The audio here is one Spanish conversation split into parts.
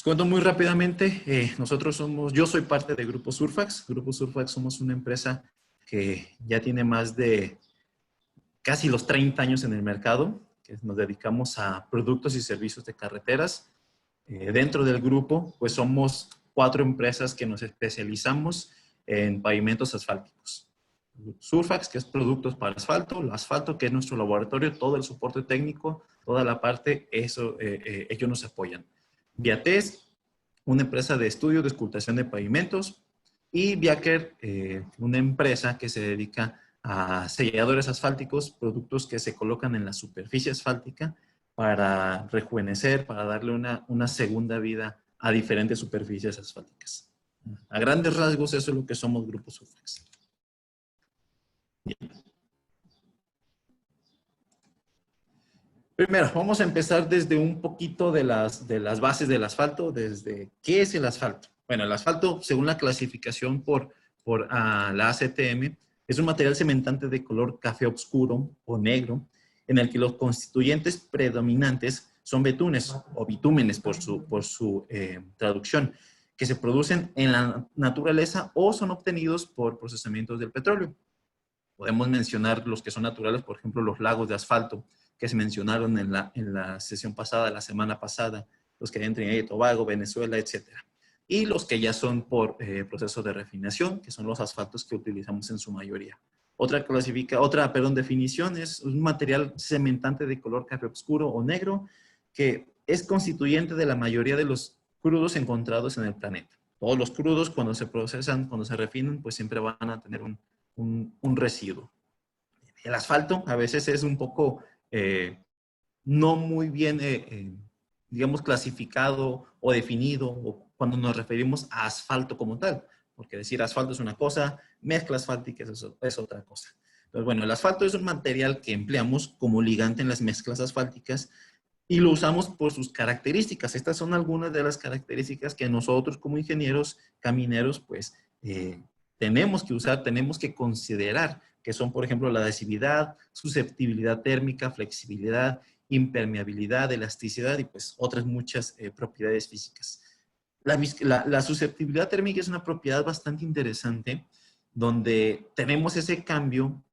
Les cuento muy rápidamente, yo soy parte de Grupo Surfax. Grupo Surfax somos una empresa que ya tiene más de casi los 30 años en el mercado, que nos dedicamos a productos y servicios de carreteras. Dentro del grupo, pues somos 4 empresas que nos especializamos en pavimentos asfálticos. Surfax, que es productos para asfalto, el asfalto, que es nuestro laboratorio, todo el soporte técnico, toda la parte, ellos nos apoyan. Viates, una empresa de estudio de escultación de pavimentos, y Viaker, una empresa que se dedica a selladores asfálticos, productos que se colocan en la superficie asfáltica para rejuvenecer, para darle una segunda vida a diferentes superficies asfálticas. A grandes rasgos, eso es lo que somos Grupo Surfax. Bien. Primero, vamos a empezar desde un poquito de las bases del asfalto, desde qué es el asfalto. Bueno, el asfalto, según la clasificación por la ACTM, es un material cementante de color café oscuro o negro, en el que los constituyentes predominantes son betunes o bitúmenes por su traducción, que se producen en la naturaleza o son obtenidos por procesamientos del petróleo. Podemos mencionar los que son naturales, por ejemplo, los lagos de asfalto, que se mencionaron en la sesión pasada, la semana pasada, los que hay en Trinidad y Tobago, Venezuela, etc. Y los que ya son por proceso de refinación, que son los asfaltos que utilizamos en su mayoría. Otra definición es un material cementante de color café oscuro o negro, que es constituyente de la mayoría de los crudos encontrados en el planeta. Todos los crudos, cuando se procesan, cuando se refinan, pues siempre van a tener un residuo. El asfalto a veces es un poco no muy bien, digamos, clasificado o definido, o cuando nos referimos a asfalto como tal, porque decir asfalto es una cosa, mezcla asfáltica es otra cosa. Entonces, bueno, el asfalto es un material que empleamos como ligante en las mezclas asfálticas y lo usamos por sus características. Estas son algunas de las características que nosotros como ingenieros camineros, pues, tenemos que usar, tenemos que considerar, que son, por ejemplo, la adhesividad, susceptibilidad térmica, flexibilidad, impermeabilidad, elasticidad y pues otras muchas propiedades físicas. La susceptibilidad térmica es una propiedad bastante interesante donde tenemos ese cambio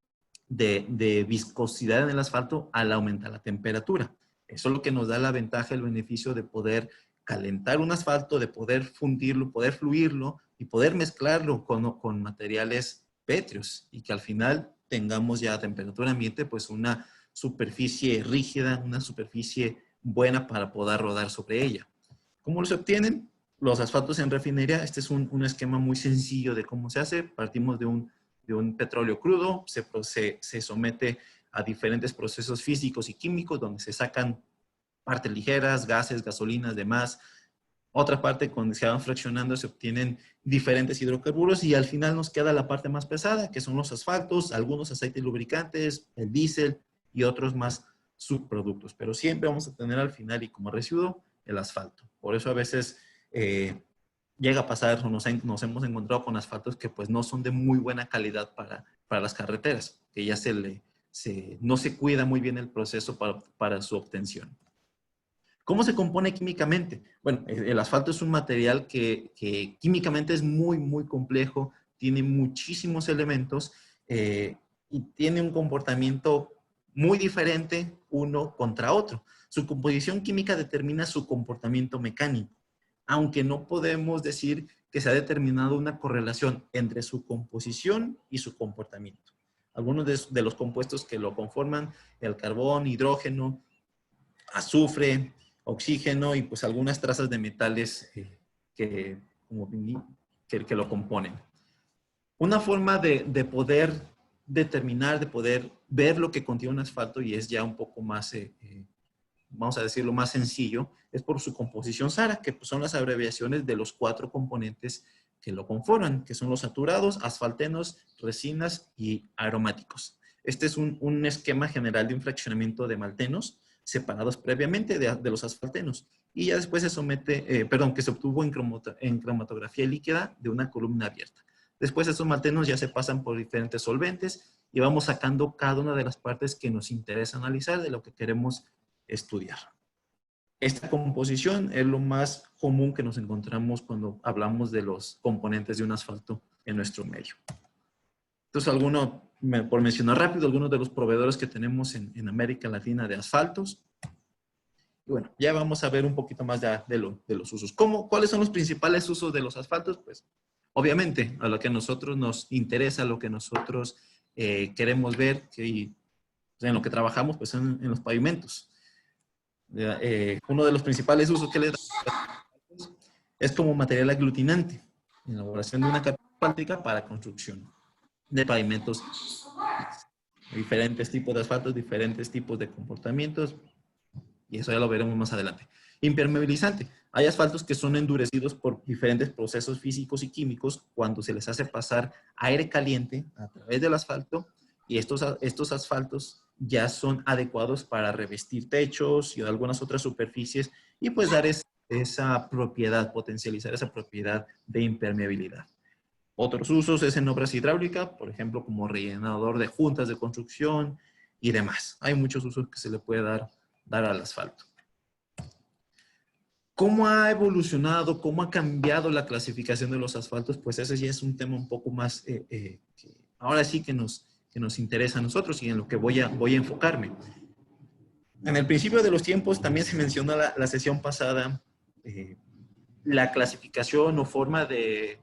de viscosidad en el asfalto al aumentar la temperatura. Eso es lo que nos da la ventaja, el beneficio de poder calentar un asfalto, de poder fundirlo, poder fluirlo y poder mezclarlo con materiales pétreos y que al final tengamos ya a temperatura ambiente pues una superficie rígida, una superficie buena para poder rodar sobre ella. ¿Cómo se obtienen? Los asfaltos en refinería, este es un esquema muy sencillo de cómo se hace. Partimos de un petróleo crudo, se somete a diferentes procesos físicos y químicos donde se sacan partes ligeras, gases, gasolinas, demás. Otra parte, cuando se van fraccionando, se obtienen diferentes hidrocarburos y al final nos queda la parte más pesada, que son los asfaltos, algunos aceites lubricantes, el diésel y otros más subproductos. Pero siempre vamos a tener al final y como residuo el asfalto. Por eso a veces llega a pasar o nos hemos encontrado con asfaltos que pues no son de muy buena calidad para las carreteras, que ya no se cuida muy bien el proceso para su obtención. ¿Cómo se compone químicamente? Bueno, el asfalto es un material que químicamente es muy, muy complejo, tiene muchísimos elementos y tiene un comportamiento muy diferente uno contra otro. Su composición química determina su comportamiento mecánico, aunque no podemos decir que se ha determinado una correlación entre su composición y su comportamiento. Algunos de los compuestos que lo conforman, el carbón, hidrógeno, azufre, oxígeno y pues algunas trazas de metales que lo componen. Una forma de poder determinar, de poder ver lo que contiene un asfalto y es ya un poco más, vamos a decirlo, más sencillo, es por su composición SARA, que pues son las abreviaciones de los 4 componentes que lo conforman, que son los saturados, asfaltenos, resinas y aromáticos. Este es un esquema general de un fraccionamiento de maltenos separados previamente de los asfaltenos. Y ya después se somete, que se obtuvo en cromatografía líquida de una columna abierta. Después esos maltenos ya se pasan por diferentes solventes y vamos sacando cada una de las partes que nos interesa analizar de lo que queremos estudiar. Esta composición es lo más común que nos encontramos cuando hablamos de los componentes de un asfalto en nuestro medio. Entonces, por mencionar rápido, algunos de los proveedores que tenemos en América Latina de asfaltos. Y bueno, ya vamos a ver un poquito más de los usos. ¿Cuáles son los principales usos de los asfaltos? Pues, obviamente, a lo que a nosotros nos interesa, lo que nosotros queremos ver, y en lo que trabajamos, pues en los pavimentos. Uno de los principales usos que le damos es como material aglutinante, en la elaboración de una carpeta asfáltica para construcción de pavimentos, diferentes tipos de asfaltos, diferentes tipos de comportamientos, y eso ya lo veremos más adelante. Impermeabilizante. Hay asfaltos que son endurecidos por diferentes procesos físicos y químicos cuando se les hace pasar aire caliente a través del asfalto, y estos asfaltos ya son adecuados para revestir techos y algunas otras superficies y pues dar esa propiedad, potencializar esa propiedad de impermeabilidad. Otros usos es en obras hidráulicas, por ejemplo, como rellenador de juntas de construcción y demás. Hay muchos usos que se le puede dar al asfalto. ¿Cómo ha evolucionado, cómo ha cambiado la clasificación de los asfaltos? Pues ese ya es un tema un poco más, que ahora sí que nos interesa a nosotros y en lo que voy a enfocarme. En el principio de los tiempos también se mencionó la sesión pasada, la clasificación o forma de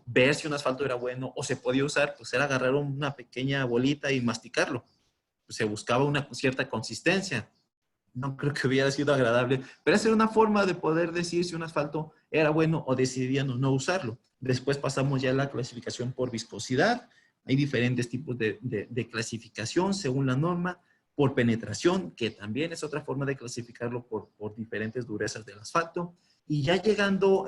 ver si un asfalto era bueno o se podía usar, pues era agarrar una pequeña bolita y masticarlo. Pues se buscaba una cierta consistencia. No creo que hubiera sido agradable, pero esa era una forma de poder decir si un asfalto era bueno o decidían o no usarlo. Después pasamos ya a la clasificación por viscosidad. Hay diferentes tipos de clasificación según la norma. Por penetración, que también es otra forma de clasificarlo por diferentes durezas del asfalto. Y ya llegando,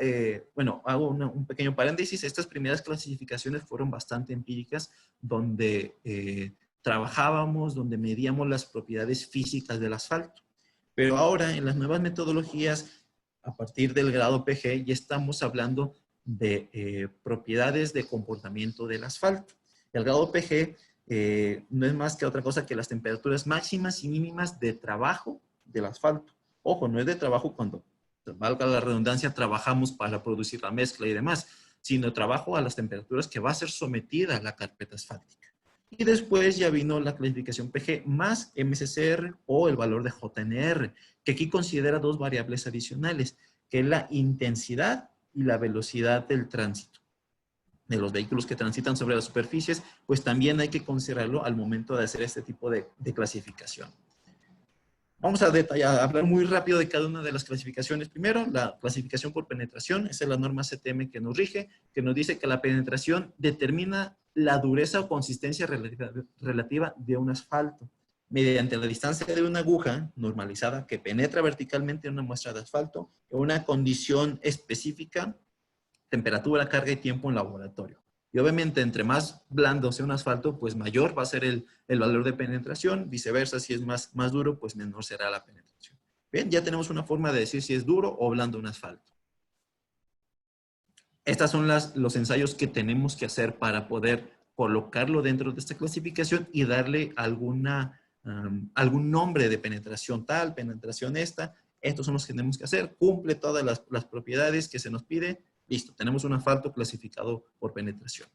bueno, hago un pequeño paréntesis. Estas primeras clasificaciones fueron bastante empíricas, donde trabajábamos, donde medíamos las propiedades físicas del asfalto. Pero ahora, en las nuevas metodologías, a partir del grado PG, ya estamos hablando de propiedades de comportamiento del asfalto. El grado PG no es más que otra cosa que las temperaturas máximas y mínimas de trabajo del asfalto. Ojo, no es de trabajo cuando, valga la redundancia, trabajamos para producir la mezcla y demás, sino trabajo a las temperaturas que va a ser sometida a la carpeta asfáltica. Y después ya vino la clasificación PG más MSCR o el valor de JNR, que aquí considera dos variables adicionales, que es la intensidad y la velocidad del tránsito de los vehículos que transitan sobre las superficies, pues también hay que considerarlo al momento de hacer este tipo de clasificación. Vamos a hablar muy rápido de cada una de las clasificaciones. Primero, la clasificación por penetración. Esa es la norma CTM que nos rige, que nos dice que la penetración determina la dureza o consistencia relativa de un asfalto mediante la distancia de una aguja normalizada que penetra verticalmente en una muestra de asfalto en una condición específica, temperatura, carga y tiempo en laboratorio. Y obviamente, entre más blando sea un asfalto, pues mayor va a ser el valor de penetración. Viceversa, si es más duro, pues menor será la penetración. Bien, ya tenemos una forma de decir si es duro o blando un asfalto. Estos son los ensayos que tenemos que hacer para poder colocarlo dentro de esta clasificación y darle algún nombre de penetración tal, penetración esta. Estos son los que tenemos que hacer. Cumple todas las propiedades que se nos pide. Listo, tenemos un asfalto clasificado por penetración.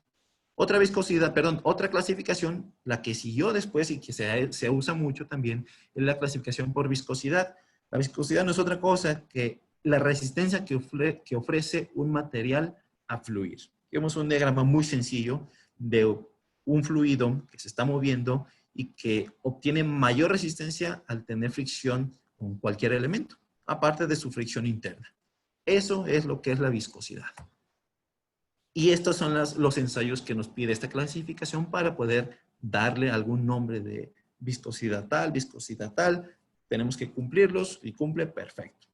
Otra viscosidad, perdón, otra clasificación, la que siguió después y que se usa mucho también, es la clasificación por viscosidad. La viscosidad no es otra cosa que la resistencia que ofrece un material a fluir. Vemos un diagrama muy sencillo de un fluido que se está moviendo y que obtiene mayor resistencia al tener fricción con cualquier elemento, aparte de su fricción interna. Eso es lo que es la viscosidad. Y estos son los ensayos que nos pide esta clasificación para poder darle algún nombre de viscosidad tal, viscosidad tal. Tenemos que cumplirlos y cumple perfecto.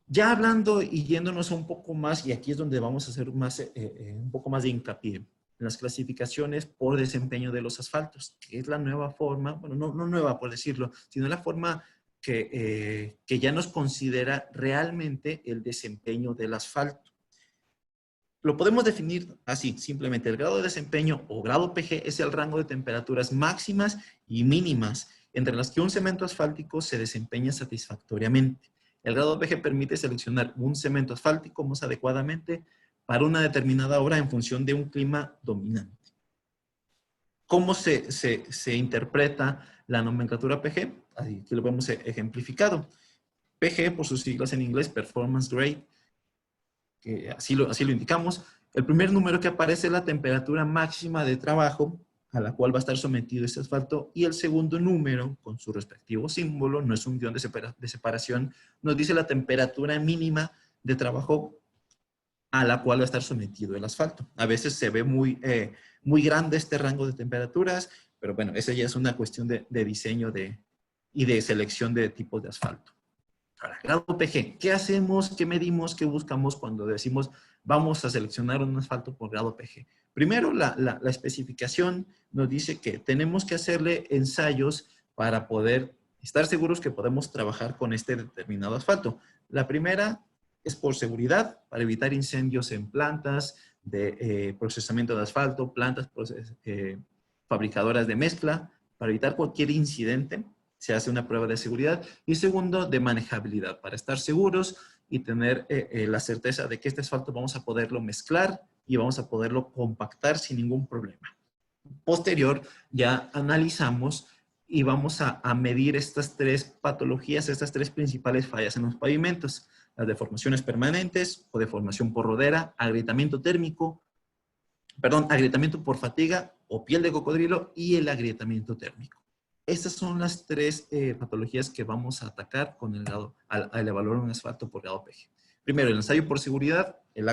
Ya hablando y yéndonos un poco más, y aquí es donde vamos a hacer un poco más de hincapié en las clasificaciones por desempeño de los asfaltos, que es la nueva forma, bueno, no nueva por decirlo, sino la forma que ya nos considera realmente el desempeño del asfalto. Lo podemos definir así, simplemente el grado de desempeño o grado PG es el rango de temperaturas máximas y mínimas entre las que un cemento asfáltico se desempeña satisfactoriamente. El grado PG permite seleccionar un cemento asfáltico más adecuadamente para una determinada obra en función de un clima dominante. ¿Cómo se interpreta la nomenclatura PG? Aquí lo vemos ejemplificado. PG, por sus siglas en inglés, Performance Grade, que así lo indicamos. El primer número que aparece es la temperatura máxima de trabajo a la cual va a estar sometido este asfalto, y el segundo número, con su respectivo símbolo, no es un guión de separación, nos dice la temperatura mínima de trabajo a la cual va a estar sometido el asfalto. A veces se ve muy grande este rango de temperaturas, pero bueno, esa ya es una cuestión de diseño y de selección de tipos de asfalto. Ahora, grado PG, ¿qué hacemos, qué medimos, qué buscamos cuando decimos vamos a seleccionar un asfalto por grado PG? Primero, la especificación nos dice que tenemos que hacerle ensayos para poder estar seguros que podemos trabajar con este determinado asfalto. La primera es por seguridad, para evitar incendios en plantas de procesamiento de asfalto, plantas fabricadoras de mezcla, para evitar cualquier incidente. Se hace una prueba de seguridad. Y segundo, de manejabilidad, para estar seguros y tener la certeza de que este asfalto vamos a poderlo mezclar y vamos a poderlo compactar sin ningún problema. Posterior, ya analizamos y vamos a medir estas tres patologías, estas tres principales fallas en los pavimentos: las deformaciones permanentes o deformación por rodera, agrietamiento térmico, agrietamiento por fatiga o piel de cocodrilo, y el agrietamiento térmico. Estas son las tres patologías que vamos a atacar con al evaluar un asfalto por grado PG. Primero, el ensayo por seguridad, el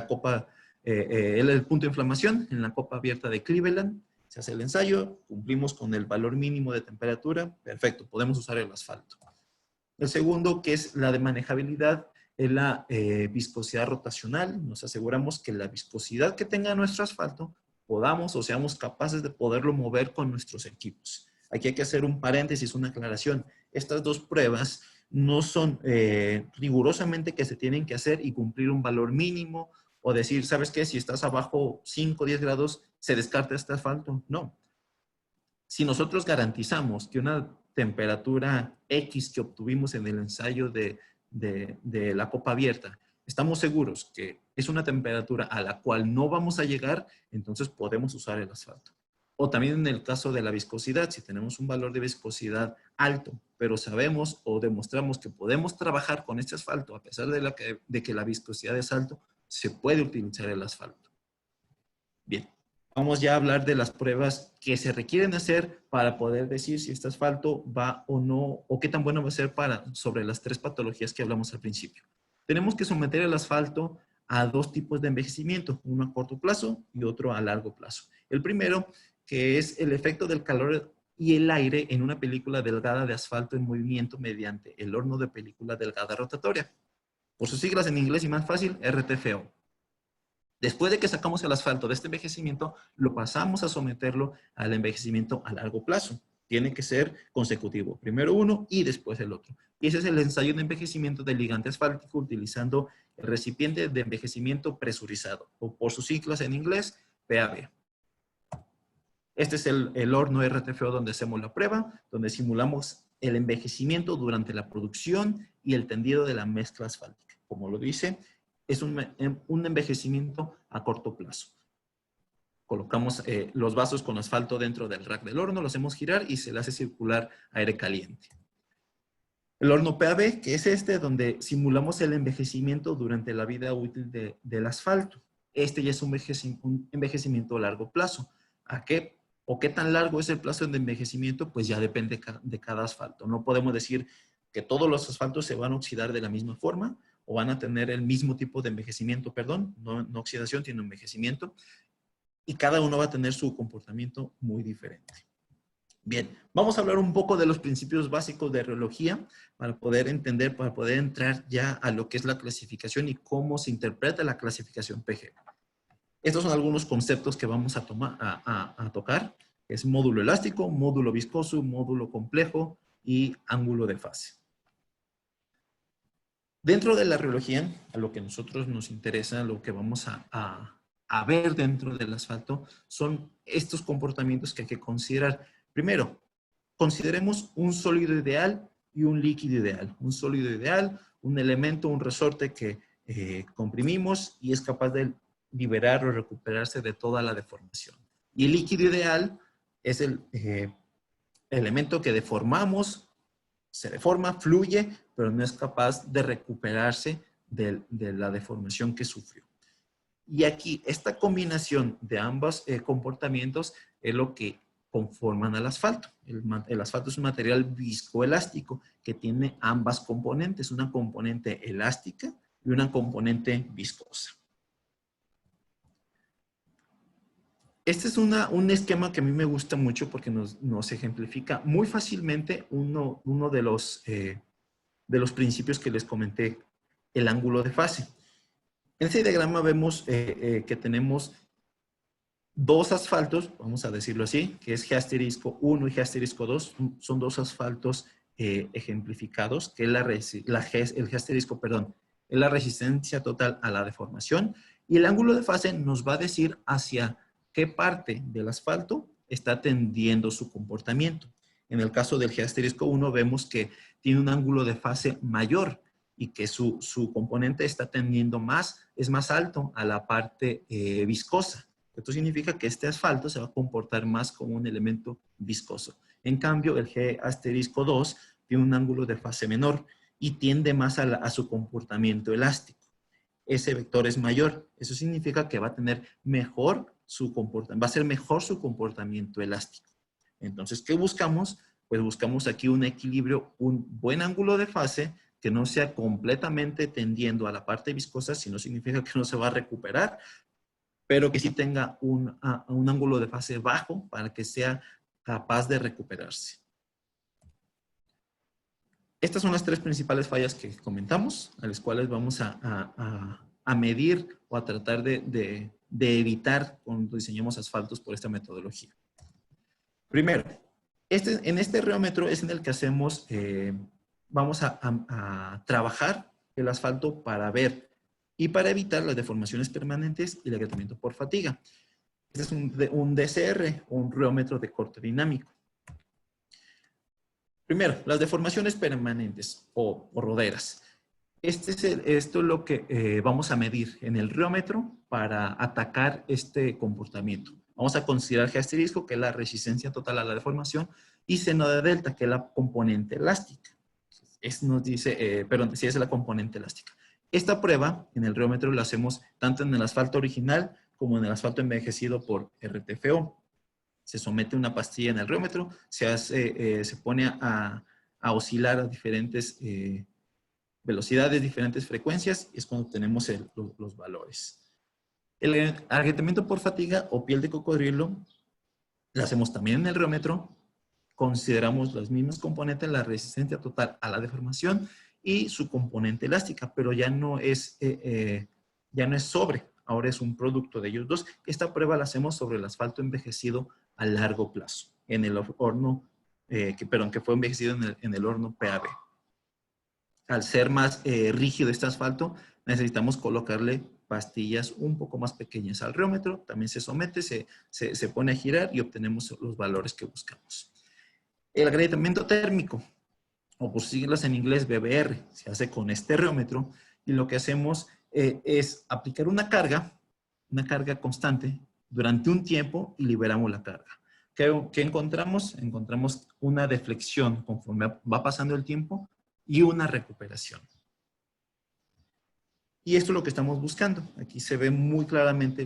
punto de inflamación en la copa abierta de Cleveland. Se hace el ensayo, cumplimos con el valor mínimo de temperatura, perfecto, podemos usar el asfalto. El segundo, que es la de manejabilidad, es la viscosidad rotacional. Nos aseguramos que la viscosidad que tenga nuestro asfalto podamos o seamos capaces de poderlo mover con nuestros equipos. Aquí hay que hacer un paréntesis, una aclaración. Estas dos pruebas no son rigurosamente que se tienen que hacer y cumplir un valor mínimo, o decir, ¿sabes qué? Si estás abajo 5 o 10 grados, se descarta este asfalto. No. Si nosotros garantizamos que una temperatura X que obtuvimos en el ensayo de la copa abierta, estamos seguros que es una temperatura a la cual no vamos a llegar, entonces podemos usar el asfalto. O también en el caso de la viscosidad, si tenemos un valor de viscosidad alto, pero sabemos o demostramos que podemos trabajar con este asfalto, a pesar de que la viscosidad es alto, se puede utilizar el asfalto. Bien, vamos ya a hablar de las pruebas que se requieren hacer para poder decir si este asfalto va o no, o qué tan bueno va a ser sobre las tres patologías que hablamos al principio. Tenemos que someter el asfalto a dos tipos de envejecimiento, uno a corto plazo y otro a largo plazo. El primero, que es el efecto del calor y el aire en una película delgada de asfalto en movimiento mediante el horno de película delgada rotatoria. Por sus siglas en inglés y más fácil, RTFO. Después de que sacamos el asfalto de este envejecimiento, lo pasamos a someterlo al envejecimiento a largo plazo. Tiene que ser consecutivo. Primero uno y después el otro. Y ese es el ensayo de envejecimiento del ligante asfáltico utilizando el recipiente de envejecimiento presurizado, o por sus siglas en inglés, PAB. Este es el horno RTFO donde hacemos la prueba, donde simulamos el envejecimiento durante la producción y el tendido de la mezcla asfáltica. Como lo dice, es un envejecimiento a corto plazo. Colocamos los vasos con asfalto dentro del rack del horno, lo hacemos girar y se le hace circular aire caliente. El horno PAB, que es este, donde simulamos el envejecimiento durante la vida útil del asfalto. Este ya es un envejecimiento a largo plazo. ¿A qué o qué tan largo es el plazo de envejecimiento? Pues ya depende de cada asfalto. No podemos decir que todos los asfaltos se van a oxidar de la misma forma o van a tener el mismo tipo de envejecimiento, no oxidación, sino envejecimiento. Y cada uno va a tener su comportamiento muy diferente. Bien, vamos a hablar un poco de los principios básicos de rheología para poder entender, para poder entrar ya a lo que es la clasificación y cómo se interpreta la clasificación PG. Estos son algunos conceptos que vamos a tocar. Es módulo elástico, módulo viscoso, módulo complejo y ángulo de fase. Dentro de la rheología, a lo que a nosotros nos interesa, lo que vamos a ver dentro del asfalto, son estos comportamientos que hay que considerar. Primero, consideremos un sólido ideal y un líquido ideal. Un sólido ideal, un elemento, un resorte que comprimimos y es capaz de liberar o recuperarse de toda la deformación. Y el líquido ideal es el elemento que deformamos, se deforma, fluye, pero no es capaz de recuperarse de la deformación que sufrió. Y aquí, esta combinación de ambos comportamientos es lo que conforman al asfalto. El asfalto es un material viscoelástico que tiene ambas componentes, una componente elástica y una componente viscosa. Este es un esquema que a mí me gusta mucho porque nos ejemplifica muy fácilmente uno de los principios que les comenté, el ángulo de fase. En este diagrama vemos que tenemos dos asfaltos, vamos a decirlo así, que es G *1 y G 2, son dos asfaltos ejemplificados, que es el G perdón, es la resistencia total a la deformación, y el ángulo de fase nos va a decir hacia qué parte del asfalto está tendiendo su comportamiento. En el caso del G 1 vemos que tiene un ángulo de fase mayor y que su componente está tendiendo es más alto a la parte viscosa. Esto significa que este asfalto se va a comportar más como un elemento viscoso. En cambio, el G 2 tiene un ángulo de fase menor y tiende más a su comportamiento elástico. Ese vector es mayor. Eso significa que va a tener mejor su comportamiento, va a ser mejor su comportamiento elástico. Entonces, ¿qué buscamos? Pues buscamos aquí un equilibrio, un buen ángulo de fase que no sea completamente tendiendo a la parte viscosa, sino significa que no se va a recuperar, pero que sí tenga un ángulo de fase bajo para que sea capaz de recuperarse. Estas son las tres principales fallas que comentamos, a las cuales vamos a medir o a tratar de evitar cuando diseñemos asfaltos por esta metodología. Primero, en este reómetro es en el que hacemos, vamos a trabajar el asfalto para ver y para evitar las deformaciones permanentes y el agrietamiento por fatiga. Este es un DCR, un reómetro de corte dinámico. Primero, las deformaciones permanentes o roderas. Esto es lo que vamos a medir en el reómetro para atacar este comportamiento. Vamos a considerar G*, que es la resistencia total a la deformación, y seno de delta, que es la componente elástica. Nos dice, perdón, sí es la componente elástica. Esta prueba en el reómetro la hacemos tanto en el asfalto original como en el asfalto envejecido por RTFO. Se somete una pastilla en el reómetro, se pone a oscilar a diferentes velocidades, diferentes frecuencias, y es cuando tenemos los valores. El agrietamiento por fatiga o piel de cocodrilo la hacemos también en el reómetro. Consideramos las mismas componentes, la resistencia total a la deformación y su componente elástica, pero ya no es sobre, ahora es un producto de ellos dos. Esta prueba la hacemos sobre el asfalto envejecido a largo plazo, en el horno, que fue envejecido en el horno PAB. Al ser más rígido este asfalto, necesitamos colocarle pastillas un poco más pequeñas al reómetro, también se somete, se pone a girar y obtenemos los valores que buscamos. El agrietamiento térmico, o por siglas en inglés BBR, se hace con este reómetro y lo que hacemos es aplicar una carga constante durante un tiempo y liberamos la carga. ¿Qué encontramos? Encontramos una deflexión conforme va pasando el tiempo y una recuperación. Y esto es lo que estamos buscando. Aquí se ve muy claramente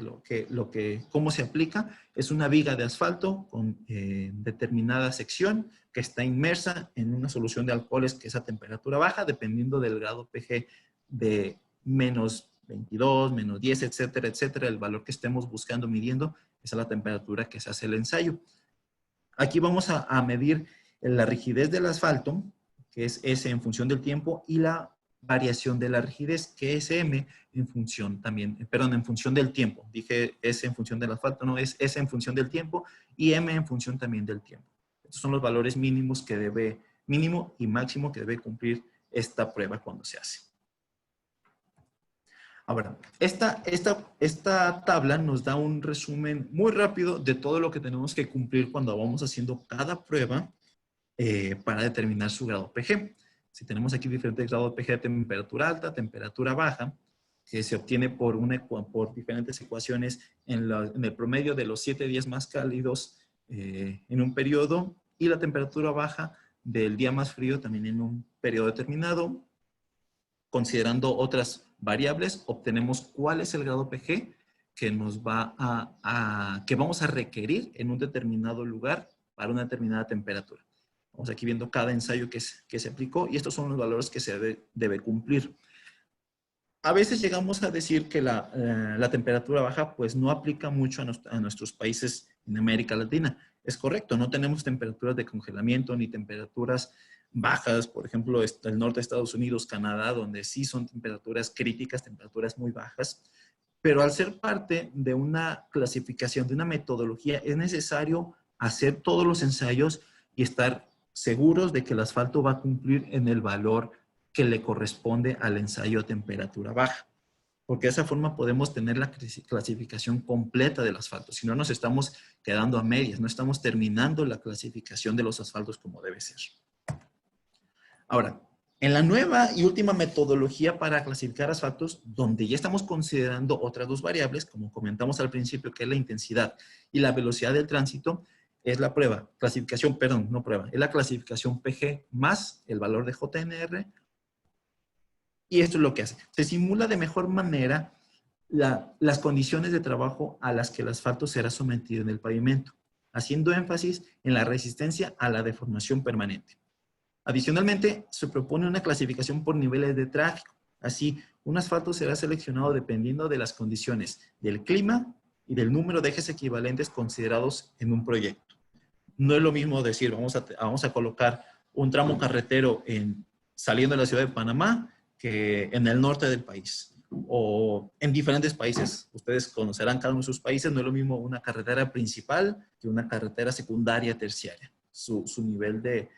cómo se aplica. Es una viga de asfalto con determinada sección que está inmersa en una solución de alcoholes que es a temperatura baja, dependiendo del grado pH de menos 22, menos 10, etcétera, etcétera. El valor que estemos buscando, midiendo, es a la temperatura que se hace el ensayo. Aquí vamos a medir la rigidez del asfalto, que es S en función del tiempo, y la variación de la rigidez, que es M en función también, perdón, en función del tiempo. Dije S en función del asfalto, no, es S en función del tiempo y M en función también del tiempo. Estos son los valores mínimos mínimo y máximo que debe cumplir esta prueba cuando se hace. Ahora, esta tabla nos da un resumen muy rápido de todo lo que tenemos que cumplir cuando vamos haciendo cada prueba para determinar su grado PG. Si tenemos aquí diferentes grados PG de temperatura alta, temperatura baja, que se obtiene por diferentes ecuaciones en el promedio de los 7 días más cálidos en un periodo, y la temperatura baja del día más frío también en un periodo determinado. Considerando otras variables, obtenemos cuál es el grado PG que nos que vamos a requerir en un determinado lugar para una determinada temperatura. Vamos aquí viendo cada ensayo que se aplicó, y estos son los valores que se debe cumplir. A veces llegamos a decir que la temperatura baja pues no aplica mucho a nuestros países en América Latina. Es correcto, no tenemos temperaturas de congelamiento ni temperaturas bajas, por ejemplo, el norte de Estados Unidos, Canadá, donde sí son temperaturas críticas, temperaturas muy bajas, pero al ser parte de una clasificación, de una metodología, es necesario hacer todos los ensayos y estar seguros de que el asfalto va a cumplir en el valor que le corresponde al ensayo a temperatura baja. Porque de esa forma podemos tener la clasificación completa del asfalto. Si no, nos estamos quedando a medias, no estamos terminando la clasificación de los asfaltos como debe ser. Ahora, en la nueva y última metodología para clasificar asfaltos, donde ya estamos considerando otras dos variables, como comentamos al principio, que es la intensidad y la velocidad del tránsito, es la prueba, es la clasificación PG más el valor de JNR. Y esto es lo que hace. Se simula de mejor manera las condiciones de trabajo a las que el asfalto será sometido en el pavimento, haciendo énfasis en la resistencia a la deformación permanente. Adicionalmente, se propone una clasificación por niveles de tráfico. Así, un asfalto será seleccionado dependiendo de las condiciones del clima y del número de ejes equivalentes considerados en un proyecto. No es lo mismo decir, vamos a colocar un tramo carretero saliendo de la ciudad de Panamá que en el norte del país, o en diferentes países. Ustedes conocerán cada uno de sus países. No es lo mismo una carretera principal que una carretera secundaria, terciaria. Su nivel de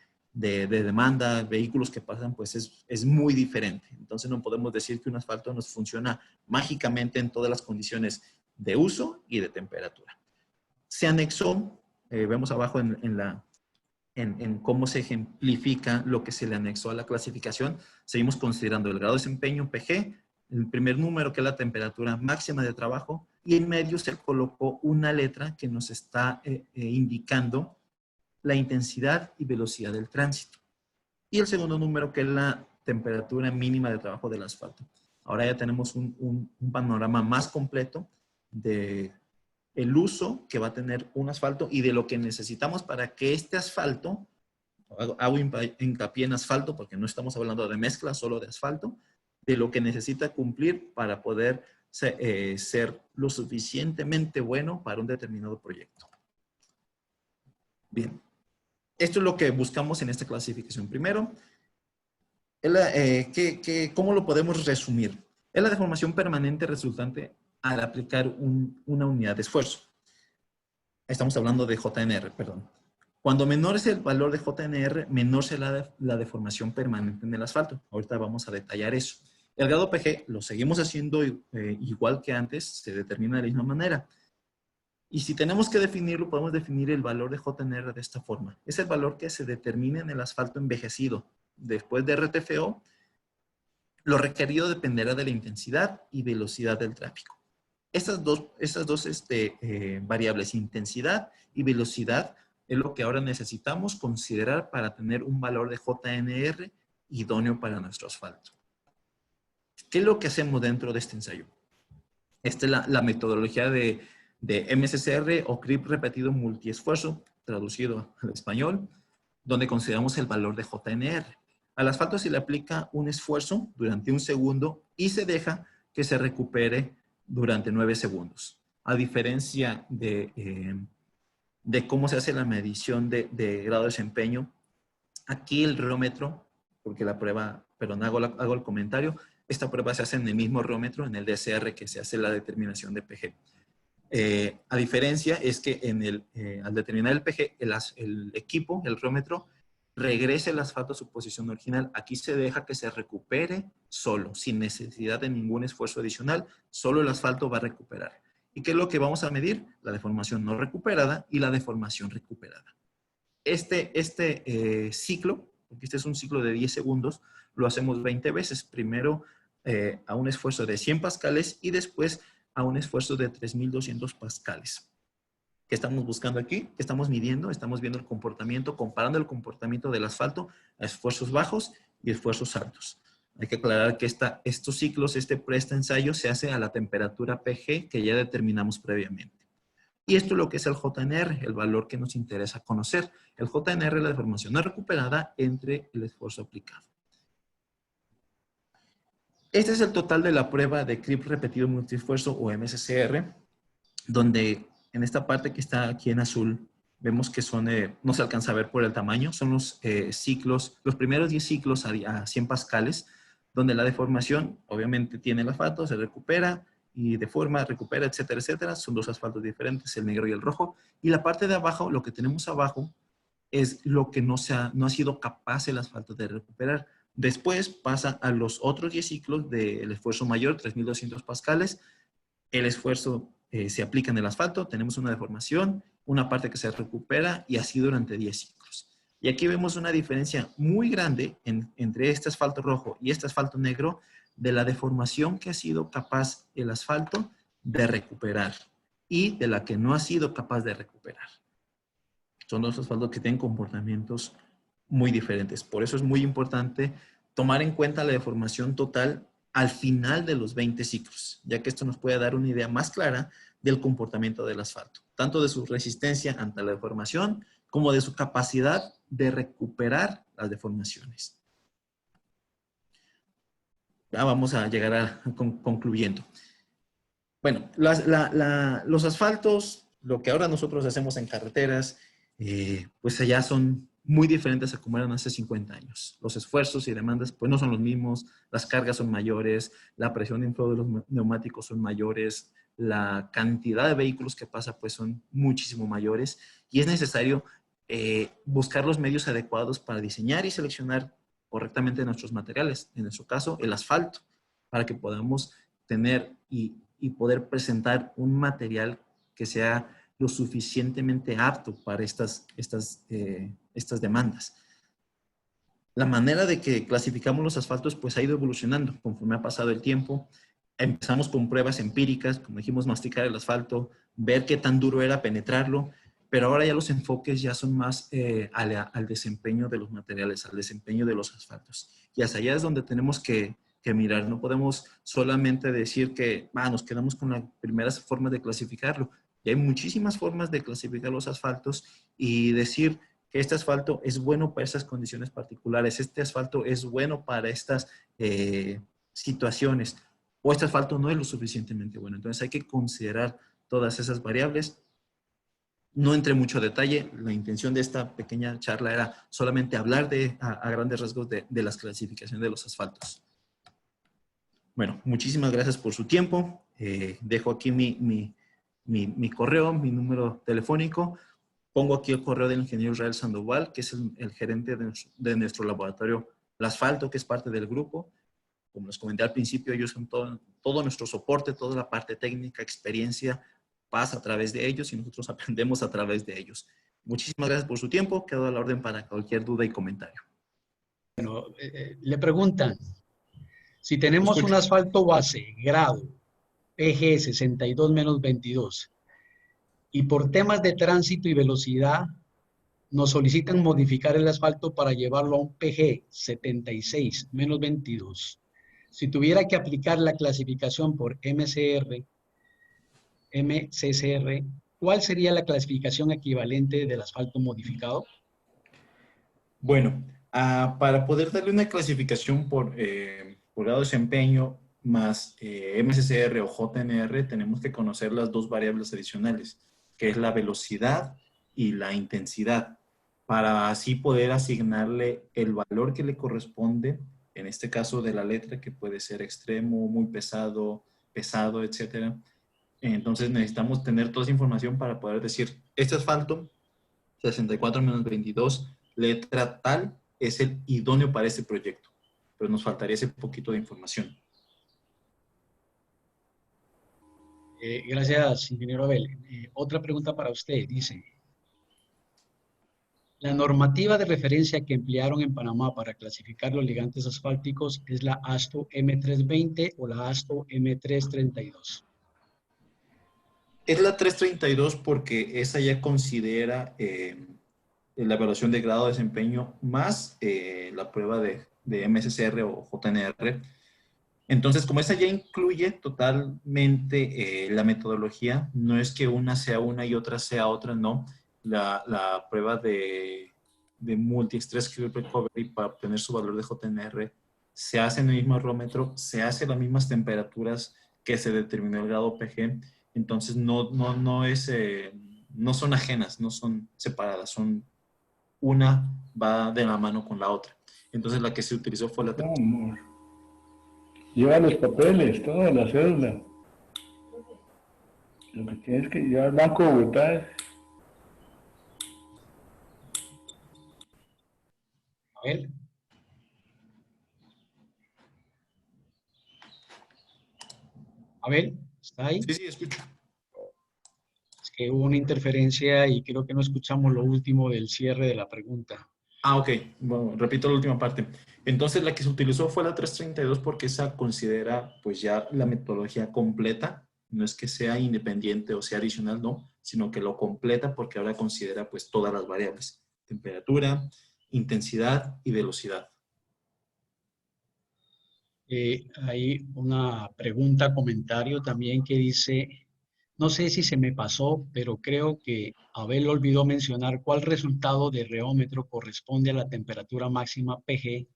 demanda, vehículos que pasan, pues es muy diferente. Entonces no podemos decir que un asfalto nos funciona mágicamente en todas las condiciones de uso y de temperatura. Se anexó, vemos abajo en cómo se ejemplifica lo que se le anexó a la clasificación. Seguimos considerando el grado de desempeño, PG, el primer número, que es la temperatura máxima de trabajo, y en medio se colocó una letra que nos está indicando la intensidad y velocidad del tránsito. Y el segundo número, que es la temperatura mínima de trabajo del asfalto. Ahora ya tenemos un panorama más completo de el uso que va a tener un asfalto y de lo que necesitamos para que este asfalto, hago hincapié en asfalto porque no estamos hablando de mezcla, solo de asfalto, de lo que necesita cumplir para poder ser lo suficientemente bueno para un determinado proyecto. Bien, esto es lo que buscamos en esta clasificación. Primero, ¿cómo lo podemos resumir? Es la deformación permanente resultante al aplicar una unidad de esfuerzo. Estamos hablando de JNR, perdón. Cuando menor es el valor de JNR, menor será la deformación permanente en el asfalto. Ahorita vamos a detallar eso. El grado PG lo seguimos haciendo igual que antes, se determina de la misma manera. Y si tenemos que definirlo, podemos definir el valor de JNR de esta forma. Es el valor que se determina en el asfalto envejecido. Después de RTFO, lo requerido dependerá de la intensidad y velocidad del tráfico. Estas dos variables, intensidad y velocidad, es lo que ahora necesitamos considerar para tener un valor de JNR idóneo para nuestro asfalto. ¿Qué es lo que hacemos dentro de este ensayo? Esta es la metodología de MSCR o CRIP repetido multiesfuerzo, traducido al español, donde consideramos el valor de JNR. Al asfalto se le aplica un esfuerzo durante 1 segundo y se deja que se recupere durante 9 segundos. A diferencia de cómo se hace la medición de grado de desempeño, aquí el reómetro, porque la prueba, perdón, hago el comentario, esta prueba se hace en el mismo reómetro, en el DSR, que se hace la determinación de PG. A diferencia es que al determinar el PG, el equipo, el reómetro, regresa el asfalto a su posición original. Aquí se deja que se recupere solo, sin necesidad de ningún esfuerzo adicional. Solo el asfalto va a recuperar. ¿Y qué es lo que vamos a medir? La deformación no recuperada y la deformación recuperada. ciclo, porque este es un ciclo de 10 segundos, lo hacemos 20 veces. Primero a un esfuerzo de 100 pascales y después a un esfuerzo de 3200 pascales. ¿Qué estamos buscando aquí? ¿Qué estamos midiendo? Estamos viendo el comportamiento, comparando el comportamiento del asfalto a esfuerzos bajos y esfuerzos altos. Hay que aclarar que estos ciclos, este ensayo se hace a la temperatura PG que ya determinamos previamente. Y esto es lo que es el JNR, el valor que nos interesa conocer. El JNR es la deformación no recuperada entre el esfuerzo aplicado. Este es el total de la prueba de creep repetido multiesfuerzo o MSCR, donde en esta parte que está aquí en azul, vemos que son, no se alcanza a ver por el tamaño, son los ciclos, los primeros 10 ciclos a 100 pascales, donde la deformación obviamente tiene el asfalto, se recupera y deforma, recupera, etcétera, etcétera. Son dos asfaltos diferentes, el negro y el rojo. Y la parte de abajo, lo que tenemos abajo, es lo que no ha sido capaz el asfalto de recuperar. Después pasa a los otros 10 ciclos del esfuerzo mayor, 3200 pascales. El esfuerzo se aplica en el asfalto, tenemos una deformación, una parte que se recupera y así durante 10 ciclos. Y aquí vemos una diferencia muy grande entre este asfalto rojo y este asfalto negro de la deformación que ha sido capaz el asfalto de recuperar y de la que no ha sido capaz de recuperar. Son dos asfaltos que tienen comportamientos muy diferentes. Por eso es muy importante tomar en cuenta la deformación total al final de los 20 ciclos, ya que esto nos puede dar una idea más clara del comportamiento del asfalto, tanto de su resistencia ante la deformación como de su capacidad de recuperar las deformaciones. Ya vamos a llegar a concluyendo. Bueno, los asfaltos, lo que ahora nosotros hacemos en carreteras, pues allá son muy diferentes a como eran hace 50 años. Los esfuerzos y demandas pues no son los mismos, las cargas son mayores, la presión en de los neumáticos son mayores, la cantidad de vehículos que pasa pues son muchísimo mayores y es necesario buscar los medios adecuados para diseñar y seleccionar correctamente nuestros materiales, en nuestro caso el asfalto, para que podamos tener y poder presentar un material que sea lo suficientemente apto para estas demandas. La manera de que clasificamos los asfaltos pues ha ido evolucionando conforme ha pasado el tiempo. Empezamos con pruebas empíricas, como dijimos, masticar el asfalto, ver qué tan duro era penetrarlo, pero ahora ya los enfoques ya son más al desempeño de los materiales, al desempeño de los asfaltos. Y hacia allá es donde tenemos que mirar. No podemos solamente decir que nos quedamos con las primeras formas de clasificarlo. Y hay muchísimas formas de clasificar los asfaltos y decir que este asfalto es bueno para estas condiciones particulares, este asfalto es bueno para estas situaciones, o este asfalto no es lo suficientemente bueno. Entonces hay que considerar todas esas variables. No entré mucho detalle, la intención de esta pequeña charla era solamente hablar a grandes rasgos de las clasificaciones de los asfaltos. Bueno, muchísimas gracias por su tiempo. Dejo aquí mi correo, mi número telefónico. Pongo aquí el correo del ingeniero Israel Sandoval, que es el gerente de nuestro laboratorio El Asfalto, que es parte del grupo. Como les comenté al principio, ellos son todo nuestro soporte, toda la parte técnica, experiencia, pasa a través de ellos y nosotros aprendemos a través de ellos. Muchísimas gracias por su tiempo. Quedo a la orden para cualquier duda y comentario. Bueno, le preguntan, si Lo tenemos un escucho. asfalto base, grado, PG 62-22, y por temas de tránsito y velocidad nos solicitan modificar el asfalto para llevarlo a un PG 76-22. Si tuviera que aplicar la clasificación por MCCR, ¿cuál sería la clasificación equivalente del asfalto modificado? Bueno, para poder darle una clasificación por grado de desempeño más MSCR o JNR, tenemos que conocer las dos variables adicionales, que es la velocidad y la intensidad, para así poder asignarle el valor que le corresponde, en este caso de la letra, que puede ser extremo, muy pesado, pesado, etcétera. Entonces necesitamos tener toda esa información para poder decir, este asfalto 64-22, letra tal, es el idóneo para este proyecto. Pero nos faltaría ese poquito de información. Gracias, ingeniero Abel. Otra pregunta para usted. Dice, La normativa de referencia que emplearon en Panamá para clasificar los ligantes asfálticos es la ASTO M320 o la ASTO M332. Es la 332 porque esa ya considera la evaluación de grado de desempeño más la prueba de MSCR o JNR. Entonces, como esa ya incluye totalmente la metodología, no es que una sea una y otra sea otra, no. La prueba de Multi-Stress Field Recovery para obtener su valor de JNR se hace en el mismo aerómetro, se hace a las mismas temperaturas que se determinó el grado PG, entonces no son ajenas, no son separadas, una va de la mano con la otra. Entonces la que se utilizó fue la... No, amor. Lleva los papeles, toda la cédula. Lo que tienes que llevar al Banco de Bogotá. Abel, Abel, ¿está ahí? Sí, sí, escucho. Es que hubo una interferencia y creo que no escuchamos lo último del cierre de la pregunta. Ah, ok. Bueno, repito la última parte. Entonces, la que se utilizó fue la 332 porque esa considera pues ya la metodología completa. No es que sea independiente o sea adicional, no, sino que lo completa porque ahora considera pues todas las variables. Temperatura, intensidad y velocidad. Hay una pregunta, comentario también que dice, no sé si se me pasó, pero creo que Abel olvidó mencionar cuál resultado de reómetro corresponde a la temperatura máxima PG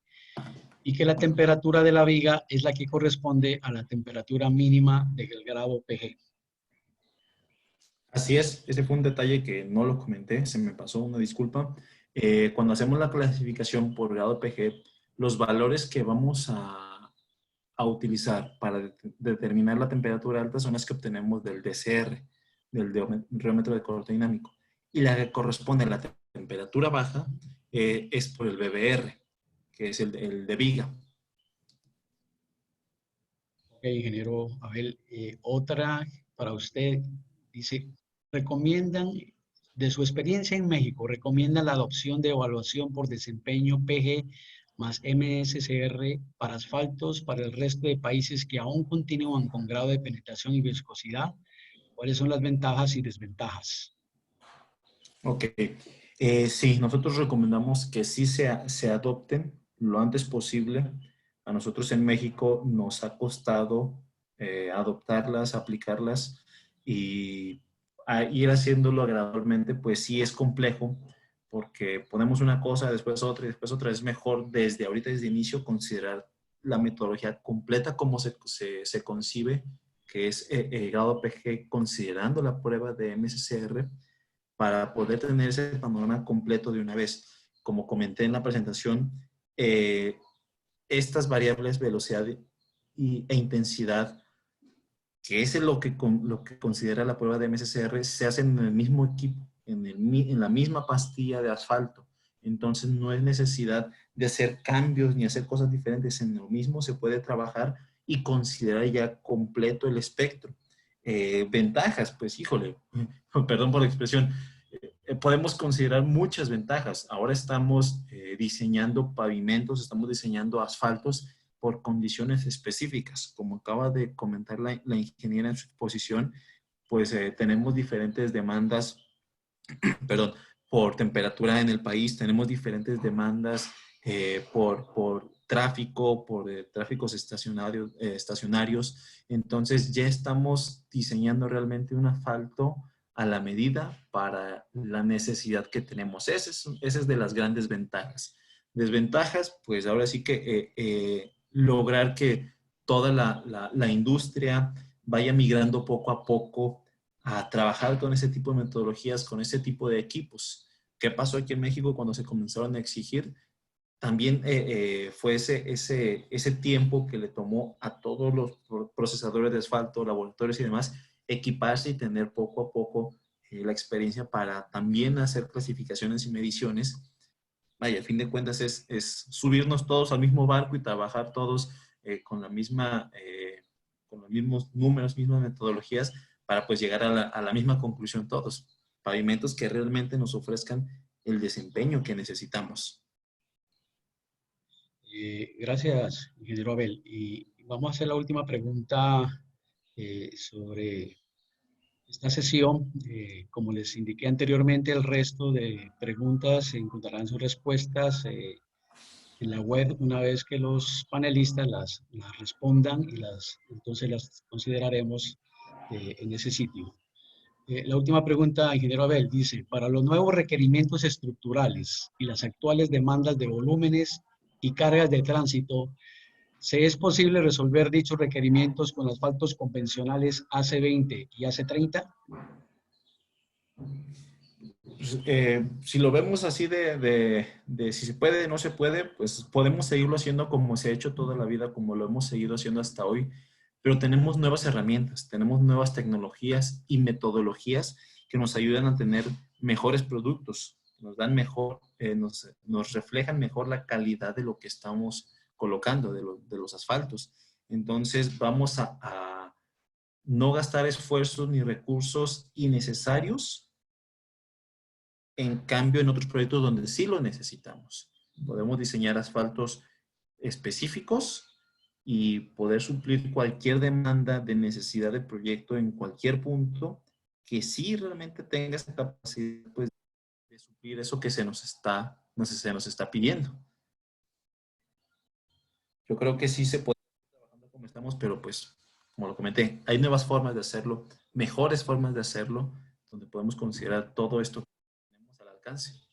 y que la temperatura de la viga es la que corresponde a la temperatura mínima del grado PG. Así es, ese fue un detalle que no lo comenté, se me pasó, una disculpa. Cuando hacemos la clasificación por grado PG, los valores que vamos a utilizar para determinar la temperatura alta son las que obtenemos del DCR, del reómetro de corte dinámico. Y la que corresponde a la temperatura baja es por el BBR, que es el de viga. Ok, ingeniero Abel, otra para usted, dice, recomiendan, de su experiencia en México, recomiendan la adopción de evaluación por desempeño PG más MSCR para asfaltos para el resto de países que aún continúan con grado de penetración y viscosidad. ¿Cuáles son las ventajas y desventajas? Ok. Sí, nosotros recomendamos que sí se adopten lo antes posible. A nosotros en México nos ha costado adoptarlas, aplicarlas y a ir haciéndolo gradualmente, pues sí es complejo porque ponemos una cosa, después otra y después otra. Es mejor desde ahorita, desde inicio, considerar la metodología completa como se concibe, que es grado PG considerando la prueba de MSCR para poder tener ese panorama completo de una vez. Como comenté en la presentación, estas variables velocidad e intensidad, que es lo que considera la prueba de MSCR, se hacen en el mismo equipo, en la misma pastilla de asfalto. Entonces no es necesidad de hacer cambios ni hacer cosas diferentes. En lo mismo se puede trabajar y considerar ya completo el espectro. Ventajas, pues híjole, perdón por la expresión, podemos considerar muchas ventajas. Ahora estamos diseñando pavimentos, estamos diseñando asfaltos por condiciones específicas. Como acaba de comentar la ingeniera en su exposición, pues tenemos diferentes demandas, perdón, por temperatura en el país, tenemos diferentes demandas por tráfico, por tráficos estacionarios. Entonces ya estamos diseñando realmente un asfalto a la medida para la necesidad que tenemos. Esa es de las grandes ventajas. Desventajas, pues ahora sí que lograr que toda la industria vaya migrando poco a poco a trabajar con ese tipo de metodologías, con ese tipo de equipos. ¿Qué pasó aquí en México cuando se comenzaron a exigir? También fue ese tiempo que le tomó a todos los procesadores de asfalto, laboratorios y demás, equiparse y tener poco a poco la experiencia para también hacer clasificaciones y mediciones. Vaya, a fin de cuentas es subirnos todos al mismo barco y trabajar todos con con los mismos números, mismas metodologías, para pues llegar a la misma conclusión todos. Pavimentos que realmente nos ofrezcan el desempeño que necesitamos. Gracias, ingeniero Abel. Y vamos a hacer la última pregunta sobre esta sesión. Como les indiqué anteriormente, el resto de preguntas encontrarán sus respuestas en la web una vez que los panelistas las respondan y entonces las consideraremos en ese sitio. La última pregunta, ingeniero Abel, dice, para los nuevos requerimientos estructurales y las actuales demandas de volúmenes y cargas de tránsito, ¿se es posible resolver dichos requerimientos con asfaltos convencionales AC20 y AC30? Pues, si lo vemos así de si se puede o no se puede, pues podemos seguirlo haciendo como se ha hecho toda la vida, como lo hemos seguido haciendo hasta hoy, pero tenemos nuevas herramientas, tenemos nuevas tecnologías y metodologías que nos ayudan a tener mejores productos, nos dan mejor, nos reflejan mejor la calidad de lo que estamos colocando, de los asfaltos. Entonces vamos a no gastar esfuerzos ni recursos innecesarios. En cambio, en otros proyectos donde sí lo necesitamos, podemos diseñar asfaltos específicos y poder suplir cualquier demanda de necesidad de proyecto en cualquier punto que sí realmente tenga esa capacidad, pues, de suplir eso que se nos está pidiendo. Yo creo que sí se puede ir trabajando como estamos, pero pues, como lo comenté, hay nuevas formas de hacerlo, mejores formas de hacerlo, donde podemos considerar todo esto que tenemos al alcance.